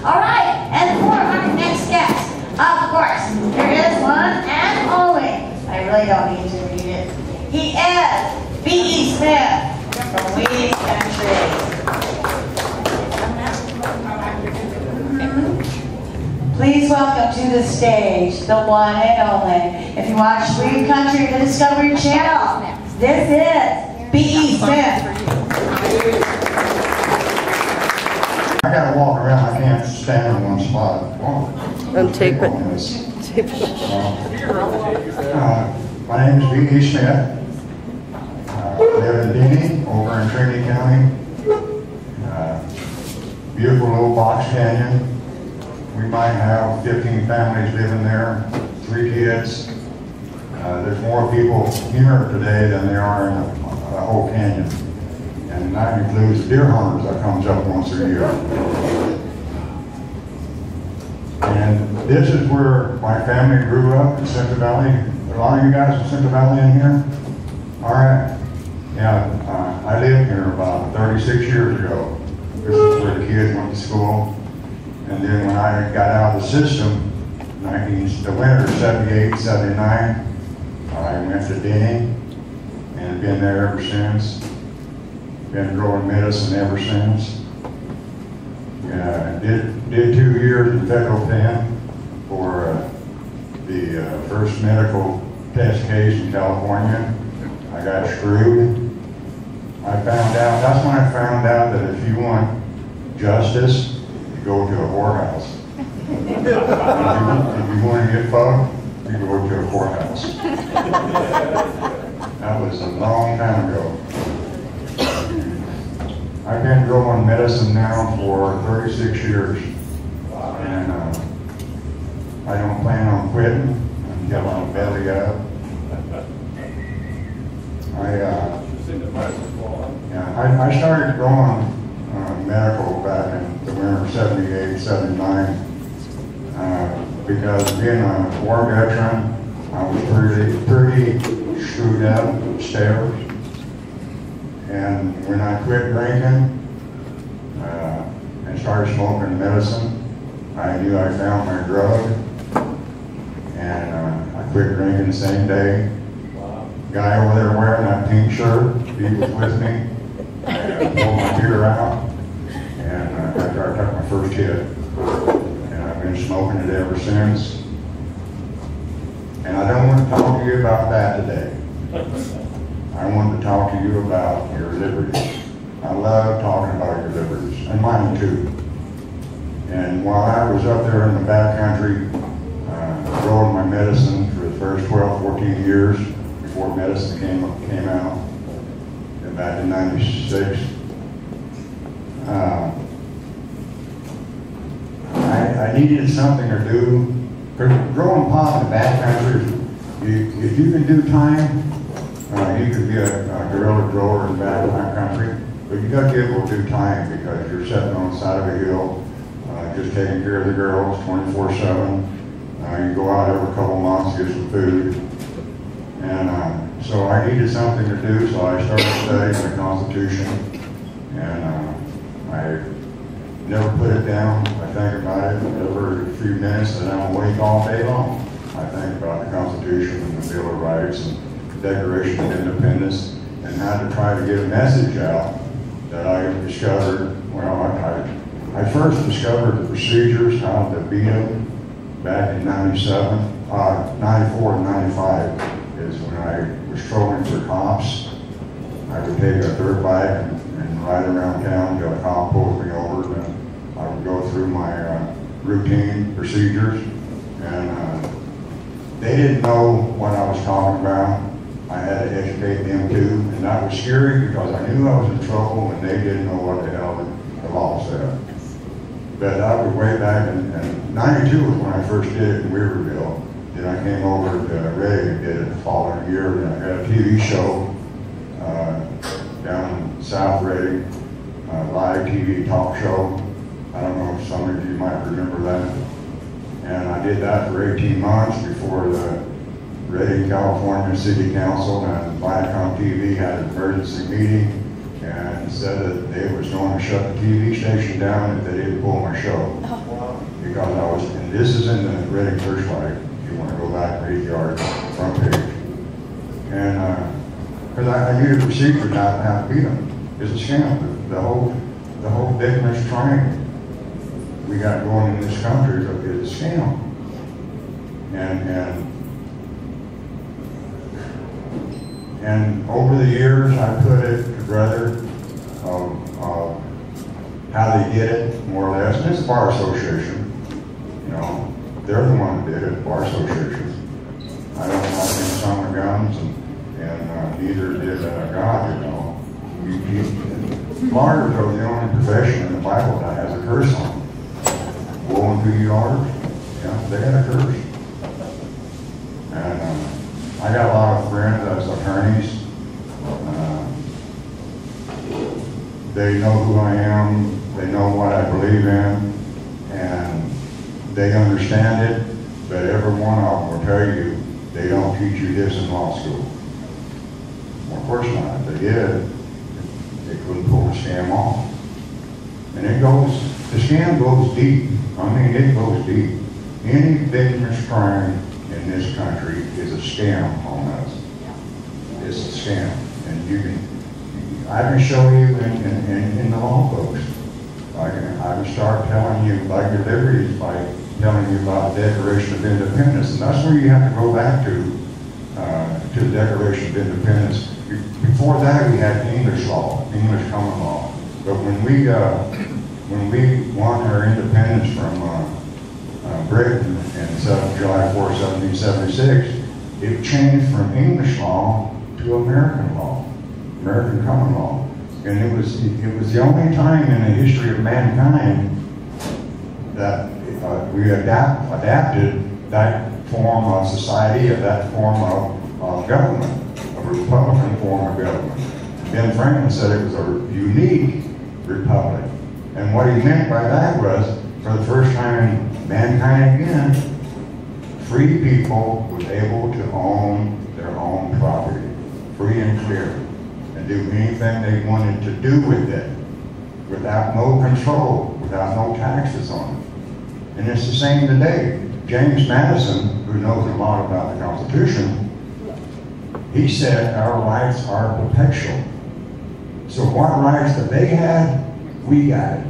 All right, and for our next guest, of course, there is one and only. I really don't need to read it. He is B.E. Smit from Weed Country. Please welcome to the stage the one and only. If you watch Weed Country, the Discovery Channel, this is B.E. Smit. I gotta walk around. I can't stand in one spot. And tape it. My name is B.E. Smit. I live in Denny, over in Trinity County. Beautiful little box canyon. We might have 15 families living there, 3 kids. There's more people here today than there are in the whole canyon. And that includes the deer hunters that comes up once a year. And this is where my family grew up in Central Valley. A lot of you guys in Central Valley in here? All right. Yeah, I lived here about 36 years ago. This is where the kids went to school. And then when I got out of the system, the winter of 78, 79, I went to Denny and been there ever since. Been growing medicine ever since. Did 2 years in federal pen for the first medical test case in California. I got screwed. I found out, that's when I found out that if you want justice, you go to a whorehouse. If you want to get fucked, you go to a whorehouse. That was a long time ago. I've been growing medicine now for 36 years, and I don't plan on quitting until I'm belly up. I started growing medical back in the winter of 78, 79, because being a war veteran, I was pretty screwed up upstairs. And when I quit drinking and started smoking medicine, I knew I found my drug. And I quit drinking the same day. Guy over there wearing that pink shirt, he was with me. I pulled my beer out, and after I took my first hit, and I've been smoking it ever since. And I don't want to talk to you about that today. I wanted to talk to you about your liberties. I love talking about your liberties, and mine too. And while I was up there in the backcountry, growing my medicine for the first 12, 14 years before medicine came out, and back in '96, I needed something to do. Growing pot in the backcountry, if you can do time, you could be a guerrilla grower in backcountry, but you got to be able to do time because you're sitting on the side of a hill, just taking care of the girls 24/7. You go out every couple months, get some food. And so I needed something to do, so I started studying the Constitution. And I never put it down. I think about it every few minutes, and I'm awake all day long. I think about the Constitution and the Bill of Rights and the Declaration of Independence, and how to try to get a message out that I discovered. Well, I first discovered the procedures, how to beat them back in 97, 94 and 95 is when I was trolling for cops. I would take a dirt bike and ride around town until a cop pulled me over, and I would go through my routine procedures, and they didn't know what I was talking about. I had to educate them too, and that was scary because I knew I was in trouble and they didn't know what the hell the law said. But that was way back in 92 was when I first did it in Weaverville. Then I came over to Reading and did it the following year, and I had a TV show down in South Reading, live TV talk show. I don't know if some of you might remember that. And I did that for 18 months before the Reading, California City Council and Viacom TV had an emergency meeting and said that they was going to shut the TV station down if they didn't pull my show. Because I was, and this is in the Reading Searchlight, if you want to go back and read the article, front page. And, because I knew the procedure not how to beat them. It's a scam. The whole victimless triangle we got going in this country is a scam. And over the years, I put it together of how they did it, more or less. And it's a bar association, you know. They're the one that did it, bar association. I don't have any summer guns, and neither did God, you know. Martyrs are the only profession in the Bible that has a curse on them. Woe unto you, martyrs. Yeah, they had a curse. And I got a lot of friends as attorneys. They know who I am, they know what I believe in, and they understand it, but every one of them will tell you they don't teach you this in law school. Well, of course not. If they did, they couldn't pull the scam off. And the scam goes deep. I mean, it goes deep. Any victimless crime in this country is a scam on us. It's a scam. And I can show you in the law books. I can start telling you about your liberties by telling you about the Declaration of Independence. And that's where you have to go back to the Declaration of Independence. Before that, we had English law, English common law. But when we won our independence from Britain in July 4, 1776, it changed from English law to American law, American common law. And it was the only time in the history of mankind that we adapted that form of society, or that form of government, a Republican form of government. Ben Franklin said it was a unique republic. And what he meant by that was, for the first time in mankind again, free people was able to own their own property, free and clear, and do anything they wanted to do with it, without no control, without no taxes on it. And it's the same today. James Madison, who knows a lot about the Constitution, he said our rights are perpetual. So what rights that they had, we got it.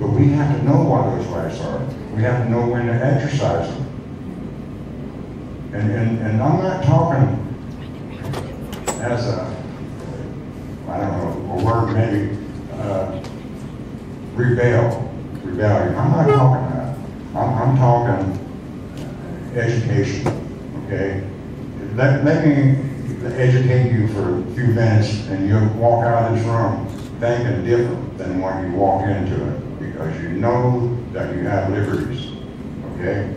But we have to know what those rights are. We have to know when to exercise them. And I'm not talking as I don't know, a word maybe, rebellion. I'm not talking that. I'm talking education, okay? Let me educate you for a few minutes, and you'll walk out of this room thinking different than when you walk into it, because you know that you have liberties, okay?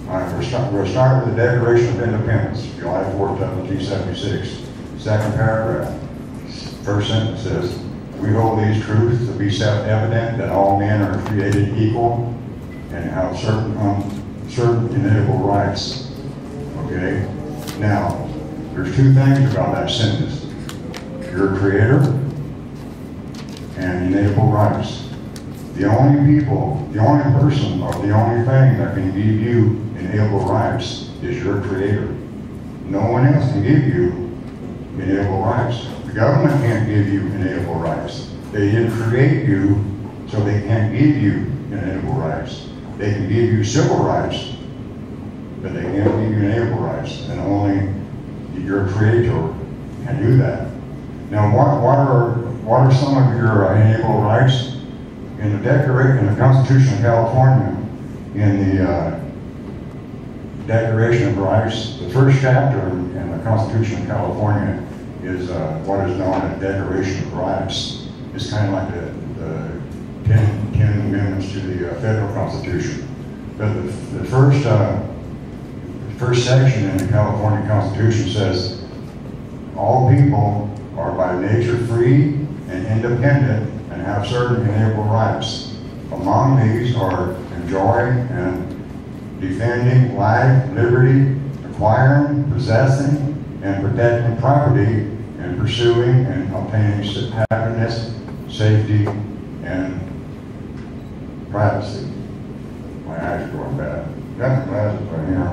All right, we'll start with the Declaration of Independence, July 4, 1776. Second paragraph, first sentence says, "We hold these truths to be self-evident that all men are created equal and have certain inalienable rights." Okay? Now, there's two things about that sentence. You're a creator and inalienable rights. The only people, the only person, or the only thing that can give you inalienable rights is your creator. No one else can give you inalienable rights. The government can't give you inalienable rights. They didn't create you, so they can't give you inalienable rights. They can give you civil rights, but they can't give you inalienable rights, and only your creator can do that. Now, what are some of your inalienable rights? In the Constitution of California, in the Declaration of Rights, the first chapter in the Constitution of California is what is known as Declaration of Rights. It's kind of like the 10 amendments to the federal Constitution. But the first section in the California Constitution says, all people are by nature free and independent and have certain inalienable rights. Among these are enjoying and defending life, liberty, acquiring, possessing, and protecting property, and pursuing and obtaining happiness, safety, and privacy. My eyes are going bad. Got my glasses right here.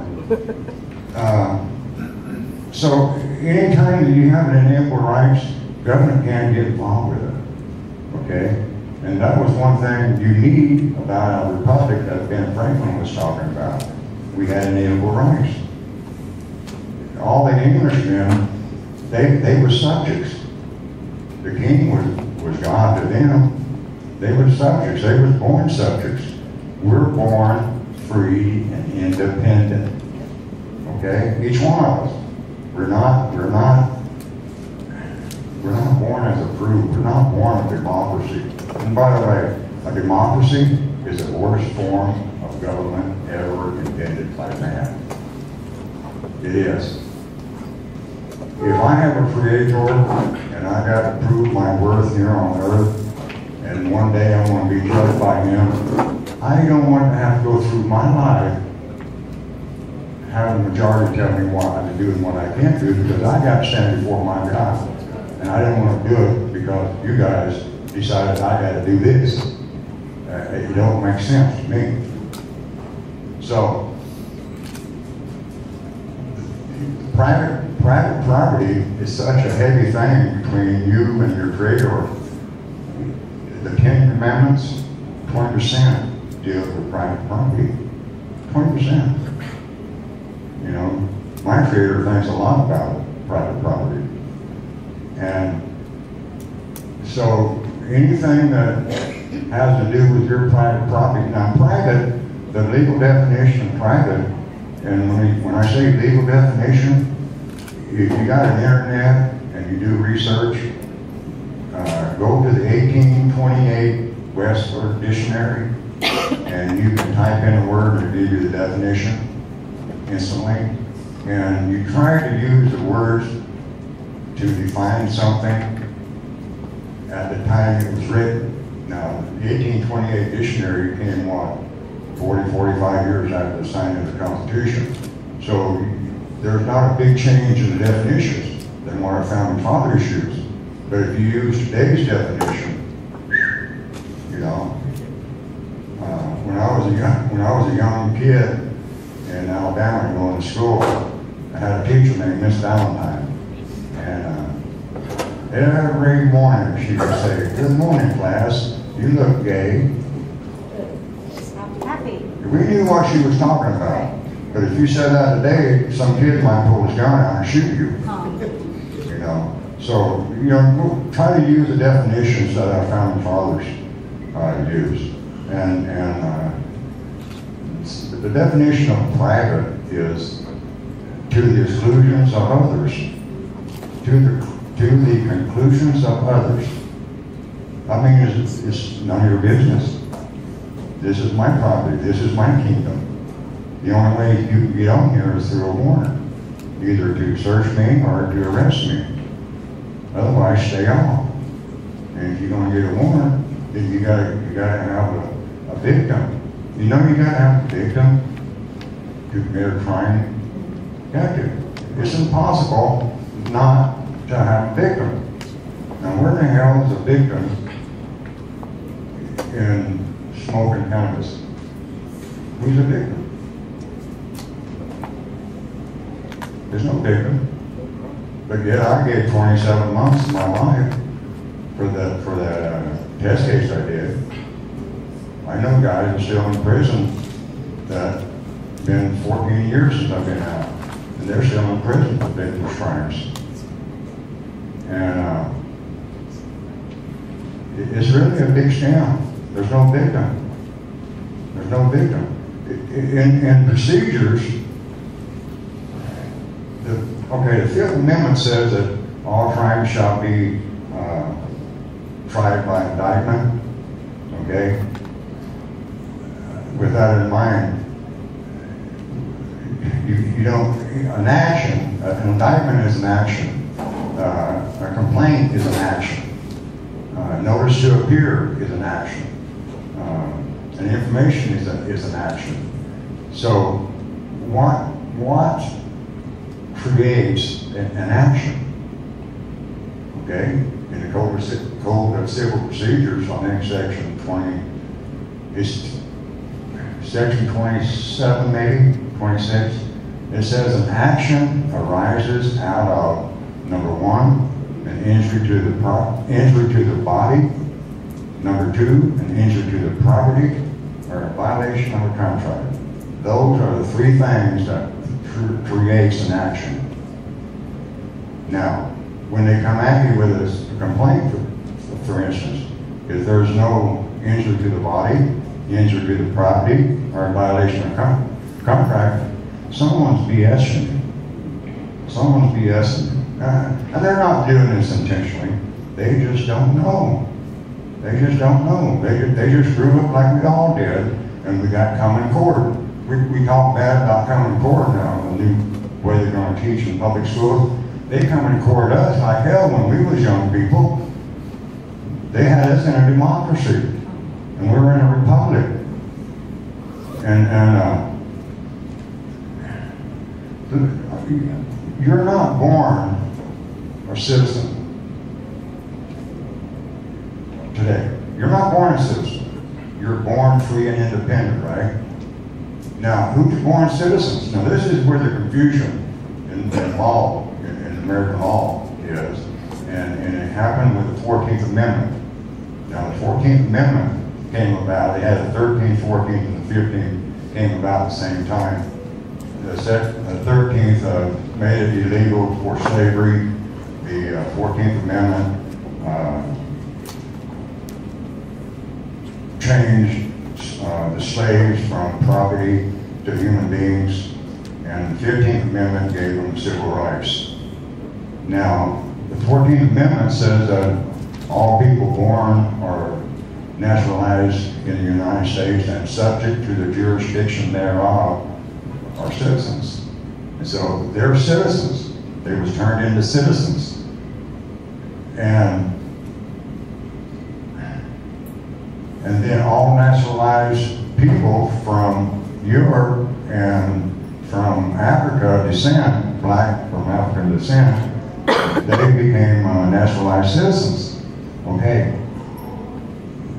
So anytime that you have an inalienable rights, government can't get involved with it, okay? And that was one thing unique about our republic that Ben Franklin was talking about. We had inalienable rights. All the Englishmen, they were subjects. The king was God to them. They were subjects. They were born subjects. We're born free and independent. Okay? Each one of us. We're not born as a brute. We're not born a democracy. And by the way, a democracy is the worst form of government ever invented by man. It is. If I have a creator and I got to prove my worth here on earth, and one day I'm going to be judged by him, I don't want to have to go through my life having the majority tell me what I can do and what I can't do, because I got to stand before my God. And I didn't want to do it because you guys decided I got to do this. It don't make sense to me. So, private property is such a heavy thing between you and your creator. The 10 Commandments, 20% deal with private property. 20%. You know, my creator thinks a lot about private property. And so anything that has to do with your private property, now private, the legal definition of private, and when I say legal definition, if you got an internet and you do research, go to the 1828 Westford Dictionary, and you can type in a word and it'll give you the definition instantly. And you try to use the words to define something at the time it was written. Now, the 1828 Dictionary came, what, 40, 45 years after the signing of the Constitution. So there's not a big change in the definitions than what our founding fathers used. But if you use today's definition, you know, when I was a young kid in Alabama going to school, I had a teacher named Miss Valentine, and every morning she would say, "Good morning, class. You look gay." Happy. We knew what she was talking about. But if you said that today, some kid might pull his gun out and shoot you. You know. So, you know, we'll try to use the definitions that our founding fathers used. And the definition of private is to the exclusions of others, to the conclusions of others. I mean, it's none of your business. This is my property. This is my kingdom. The only way you can get on here is through a warrant, either to search me or to arrest me. Otherwise, stay off. And if you're going to get a warrant, then you gotta have a victim. You know you gotta have a victim to commit a crime. You got to. It's impossible not to have a victim. Now, where the hell is a victim in smoking cannabis? Who's a victim? There's no victim. But yet I gave 27 months of my life for that test case I did. I know guys that are still in prison that been 14 years since I've been out, and they're still in prison for victim crimes. And it's really a big scam. There's no victim. There's no victim. In procedures, the Fifth Amendment says that all crimes shall be tried by indictment. Okay? With that in mind, you don't, an indictment is an action. A complaint is an action. Notice to appear is an action. And information is an action. So what creates an action? Okay? In the Code of Civil Procedures, I think section 20, it's section 27 maybe, 26, it says an action arises out of, number one, an injury to the body, number two, an injury to the property, or a violation of a contract. Those are the three things that creates an action. Now, when they come at you with a complaint, for instance, if there's no injury to the body, injury to the property, or a violation of contract, someone's BSing you. Someone's BSing you. And they're not doing this intentionally. They just don't know. They just don't know. They just grew up like we all did, and we got common court. We talk bad about common court now, the new way they're going to teach in public schools. They come and court us like hell when we was young people. They had us in a democracy, and we were in a republic. You're not born a citizen today. You're not born a citizen. You're born free and independent, right? Now, who's born citizens? Now, this is where the confusion in law, in American law is, and it happened with the 14th Amendment. Now, the 14th Amendment came about, they had the 13th, 14th, and the 15th came about at the same time. The 13th made it illegal for slavery. The 14th Amendment changed the slaves from property to human beings, and the 15th Amendment gave them civil rights. Now, the 14th Amendment says that all people born are naturalized in the United States and subject to the jurisdiction thereof are citizens. And so they're citizens. They was turned into citizens. And then all naturalized people from Europe and from Africa descent, black from African descent, they became naturalized citizens. Okay.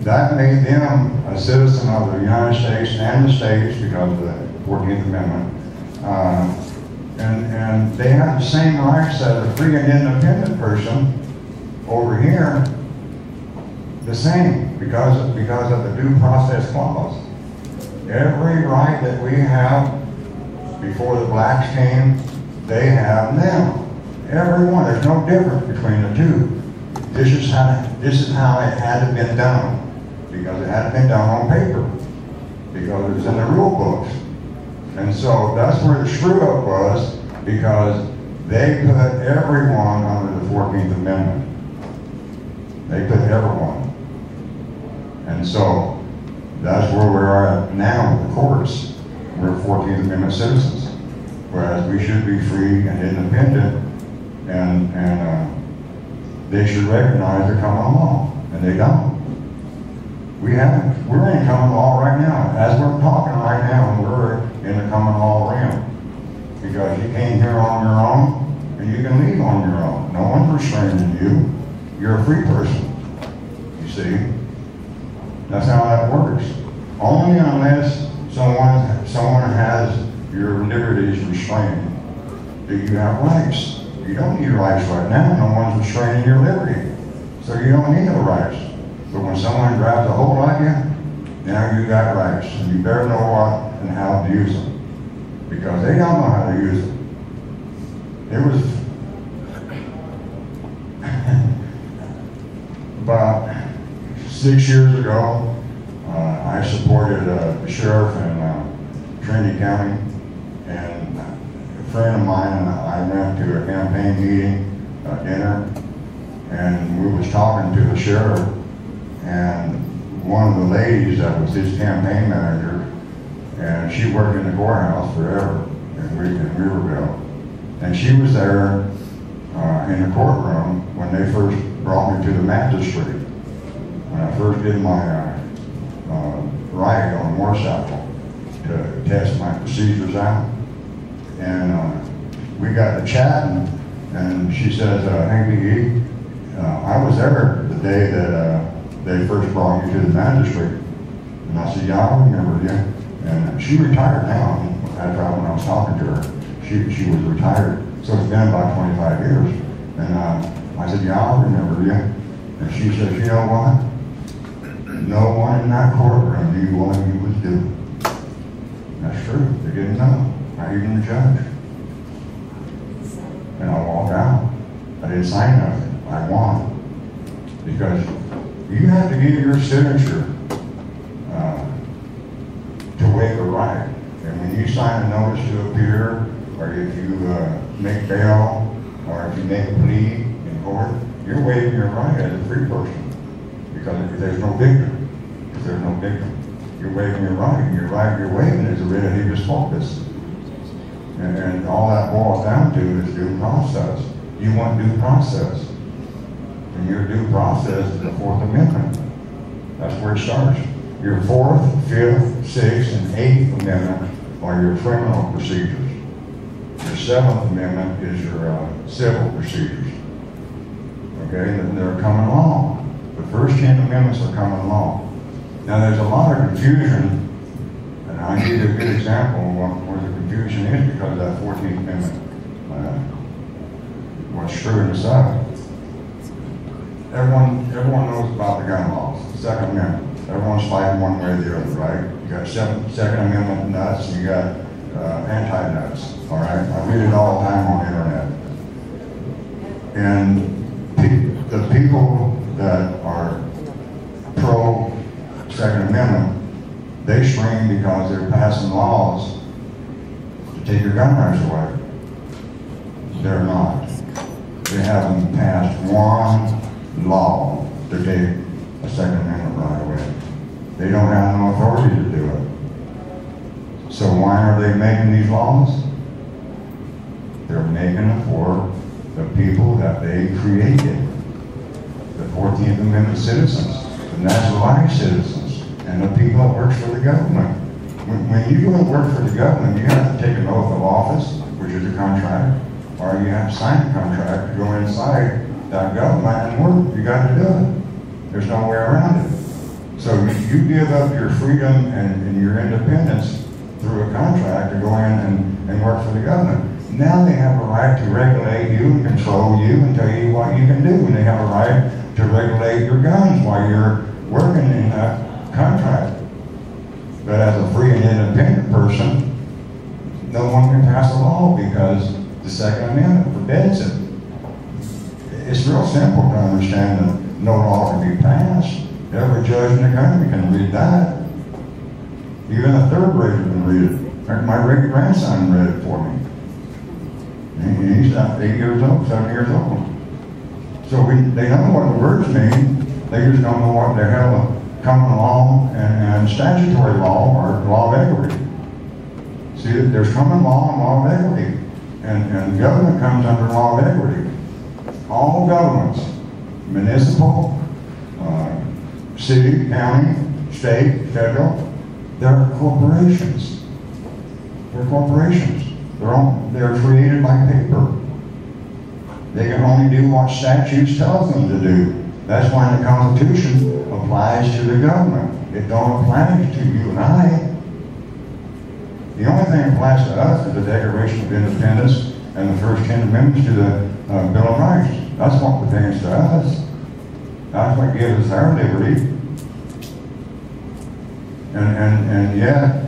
That made them a citizen of the United States and the states because of the 14th Amendment. And they have the same rights as a free and independent person over here, the same, because of the due process clause. Every right that we have before the blacks came, they have now. Everyone, there's no difference between the two. This is how it had to been done, because it had been done on paper, because it was in the rule books. And so that's where the screw up was, because they put everyone under the 14th Amendment. They put everyone. And so that's where we are at now with the courts. We're 14th Amendment citizens, whereas we should be free and independent, and they should recognize the common law, and they don't. We haven't. We're in common law right now. As we're talking right now, we're in the common law realm. Because you came here on your own, and you can leave on your own. No one's restraining you. You're a free person. You see? That's how that works. Only unless someone has your liberties restrained do you have rights. You don't need rights right now. No one's restraining your liberty. So you don't need no rights. But when someone grabs a hold of you, now you got rights. And you better know what and how to use them. Because they don't know how to use them. It was about 6 years ago, I supported the sheriff in Trinity County, and a friend of mine and I went to a campaign meeting, dinner, and we was talking to the sheriff, and one of the ladies that was his campaign manager, and she worked in the courthouse forever in Riverville, and she was there in the courtroom when they first brought me to the magistrate. When I first did my ride on a motorcycle to test my procedures out, and we got to chatting, and she says, "Hey, Biggie," I was there the day that they first brought me to the magistrate. And I said, yeah, I remember you. And she retired now. After when I was talking to her, she was retired. So it's been about 25 years. And I said, yeah, I remember you. And she said, you know what? No one in that courtroom knew what he was doing. That's true. They didn't know. Not even the judge. And I walked out. I didn't sign nothing. I won. Because you have to give your signature to waive a right. And when you sign a notice to appear, or if you make bail, or if you make a plea in court, you're waiving your right as a free person. Because if there's no victim, you're waiving your right. And your right you're waiving is a writ of habeas corpus. And all that boils down to is due process. You want due process. And your due process is the Fourth Amendment. That's where it starts. Your Fourth, Fifth, Sixth, and Eighth Amendment are your criminal procedures. Your Seventh Amendment is your civil procedures. Okay, and they're coming along. The first 10 amendments are coming along. Now there's a lot of confusion, and I'll give you a good example of where the confusion is because that 14th Amendment was screwing us up. Everyone knows about the gun laws, the Second Amendment. Everyone's fighting one way or the other, right? You got Second Amendment nuts, and you got anti-nuts, all right? I read it all the time on the internet. And the people that are pro-Second Amendment, they scream because they're passing laws to take your gun rights away. They're not. They haven't passed one law to take a Second Amendment right away. They don't have no authority to do it. So why are they making these laws? They're making it for the people that they created. The 14th Amendment citizens, the natural life citizens, and the people that work for the government. When you go and work for the government, you have to take an oath of office, which is a contract, or you have to sign a contract to go inside that government and work. You got to do it. There's no way around it. So you give up your freedom and your independence through a contract to go in and work for the government. Now they have a right to regulate you and control you and tell you what you can do. And they have a right to regulate your guns while you're working in that contract. But as a free and independent person, no one can pass a law because the Second Amendment forbids it. It's real simple to understand that no law can be passed. Every judge in the country can read that. Even a third grader can read it. My great-grandson read it for me. And he's 8 years old, 7 years old. So they know what the words mean. They just don't know what the hell common law and statutory law or law of equity. See, there's common law and law of equity. And government comes under law of equity. All governments, municipal, city, county, state, federal, they're corporations. They're corporations. They're created by paper. They can only do what statutes tell them to do. That's why the Constitution applies to the government. It don't apply to you and I. The only thing that applies to us is the Declaration of Independence and the first 10 amendments to the Bill of Rights. That's what pertains to us. That's what gives us our liberty. And yet,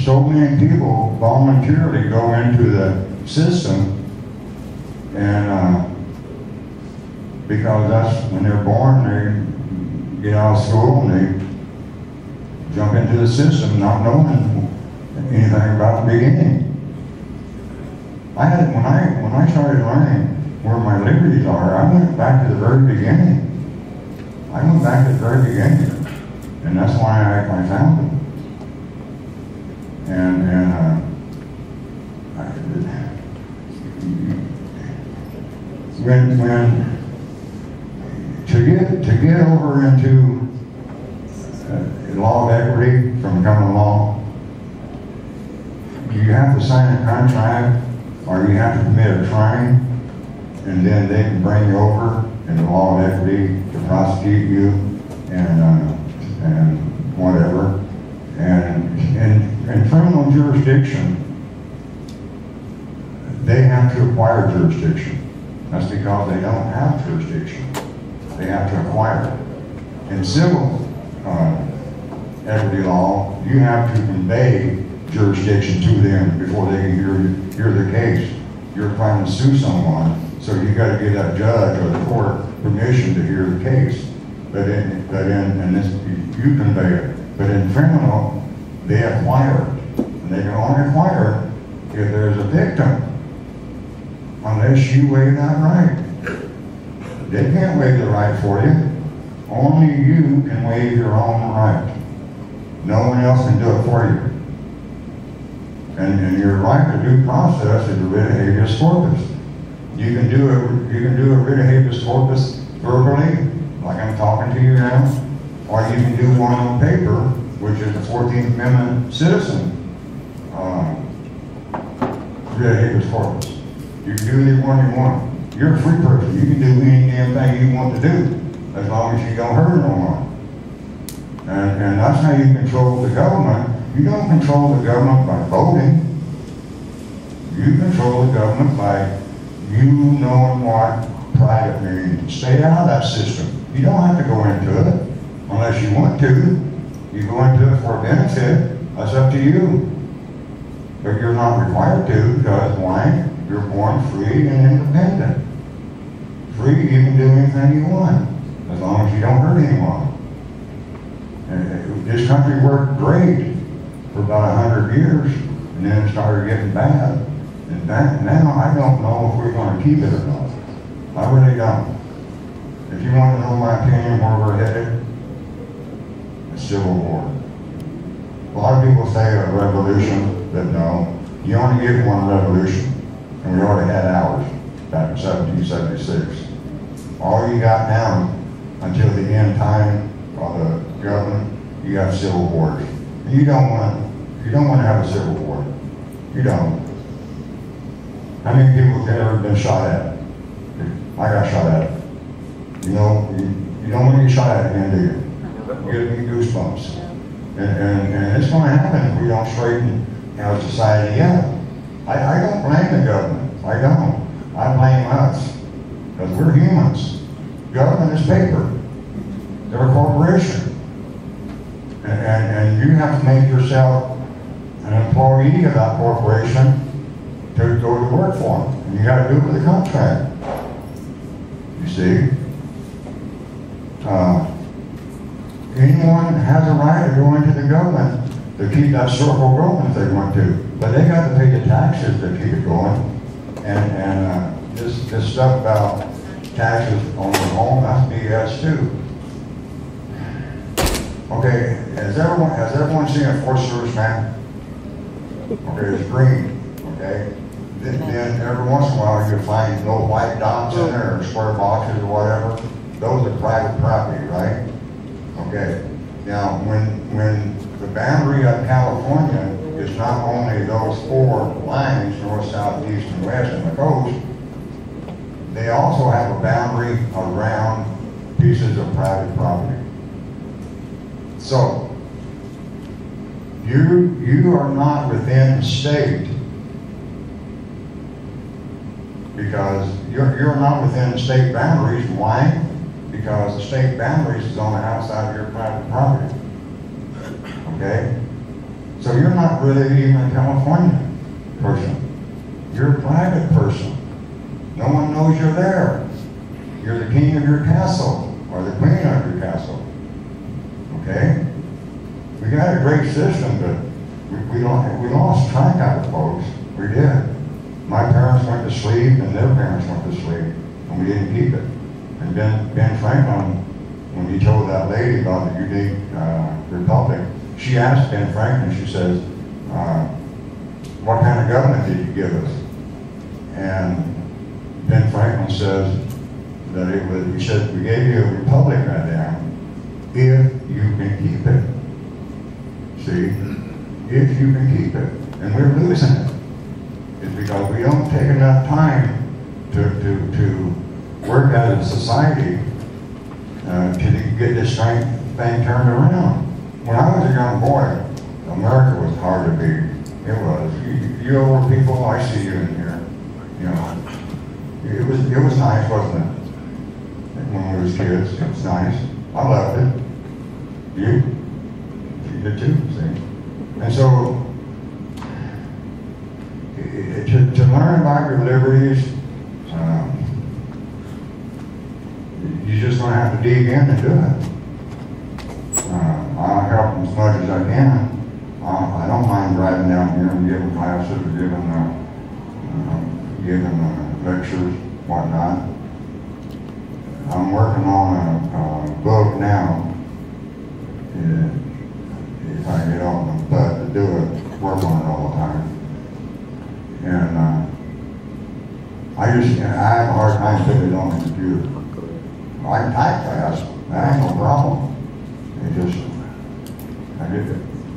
so many people voluntarily go into the system, and because that's when they're born, they get out of school and they jump into the system not knowing anything about the beginning. When I started learning where my liberties are, I went back to the very beginning. I went back to the very beginning, and that's why I found them. When to get over into law of equity from common law, you have to sign a contract or you have to commit a crime, and then they can bring you over in the law of equity to prosecute you and whatever. And in criminal jurisdiction, they have to acquire jurisdiction. That's because they don't have jurisdiction. They have to acquire it. In civil equity law, you have to convey jurisdiction to them before they can hear the case. You're trying to sue someone, so you got to get that judge or the court permission to hear the case. But in this, you convey it. But in criminal, they acquire it. And they can only acquire it if there's a victim. Unless you waive that right. They can't waive the right for you. Only you can waive your own right. No one else can do it for you. And your right to due process is a writ of habeas corpus. You can do a writ of habeas corpus verbally, like I'm talking to you now, or you can do one on paper, which is the 14th Amendment citizen writ of habeas corpus. You can do either one you want. You're a free person. You can do any damn thing you want to do, as long as you don't hurt no one. And that's how you control the government. You don't control the government by voting. You control the government by you knowing what private means. Stay out of that system. You don't have to go into it unless you want to. You go into it for a benefit. That's up to you. But you're not required to, because why? You're born free and independent. Free, you can do anything you want, as long as you don't hurt anyone. And this country worked great for about 100 years, and then it started getting bad. And now I don't know if we're going to keep it or not. I really don't. If you want to know my opinion where we're headed, a civil war. A lot of people say a revolution, but no. You only get one revolution. And we already had ours back in 1776. All you got now, until the end time of the government, you got civil wars. And you don't want to have a civil war. You don't. How many people have ever been shot at? I got shot at. You know, you don't want to get shot at again, do you? You get goosebumps. And it's going to happen if we don't straighten our society out. I don't blame the government. I don't. I blame us. Because we're humans. Government is paper. They're a corporation. And you have to make yourself an employee of that corporation to go to work for them. And you got to do it with a contract. You see? Anyone has a right to go into the government to keep that circle going if they want to. But they got to pay the taxes to keep it going. And this stuff about taxes on the home, that's BS too. Okay, has everyone seen a Forest Service map? Okay, it's green, okay? Then every once in a while you find little white dots in there or square boxes or whatever. Those are private property, right? Okay. Now, when the boundary of California is not only those 4 lines, north, south, east, and west, and the coast, they also have a boundary around pieces of private property. So, you are not within the state because you're not within the state boundaries. Why? Because the state boundaries is on the outside of your private property. Okay? So you're not really even a California person. You're a private person. No one knows you're there. You're the king of your castle, or the queen of your castle. Okay? We got a great system, but we lost track of it, folks. We did. My parents went to sleep, and their parents went to sleep, and we didn't keep it. And Ben Franklin, when he told that lady about the unique republic, she asked Ben Franklin, she says, what kind of government did you give us? And Ben Franklin says that he said, we gave you a republic right now, if you can keep it. See? If you can keep it. And we're losing it. It's because we don't take enough time to work as a society to get this thing turned around. When I was a young boy, America was hard to beat. It was. You older people, I see you in here. You know, it was nice, wasn't it? When we was kids, it was nice. I loved it. You did too, see? And so, to learn about your liberties, you're just going to have to dig in and do it. I'll help them as much as I can. I don't mind driving down here and giving classes, giving lectures, whatnot. I'm working on a book now. If I get off my butt to do it, work on it all the time. And I have a hard time putting it on the computer. I can type fast, that ain't no problem.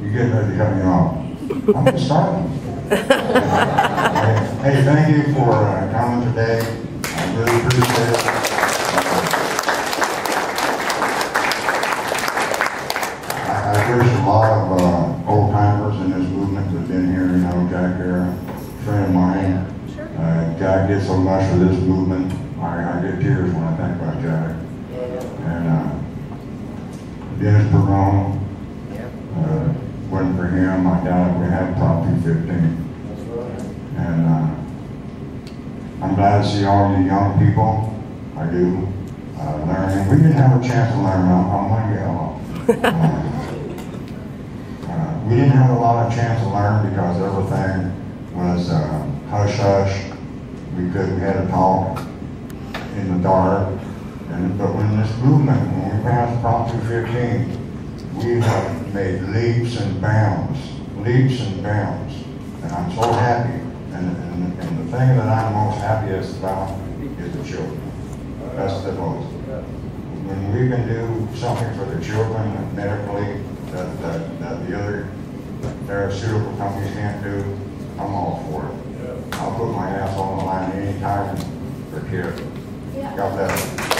You get ready to cut me off. I'm just starting. Hey, thank you for coming today. I really appreciate it. I wish a lot of old timers in this movement that have been here, you know, Jack here, a friend of mine. Jack did so much for this movement. I get tears when I think about Jack. And Dennis Perone, wasn't for him, I doubt we had Prop 215. And I'm glad to see all you young people. I do. Learning. We didn't have a chance to learn. I'm one yellow. We didn't have a lot of chance to learn because everything was hush hush. We had to talk in the dark. But when this movement, when we passed Prop 215, we have made leaps and bounds, and I'm so happy. And the thing that I'm most happiest about is the children. That's the most. When we can do something for the children medically that the other pharmaceutical companies can't do, I'm all for it. I'll put my ass on the line anytime for kids. God bless.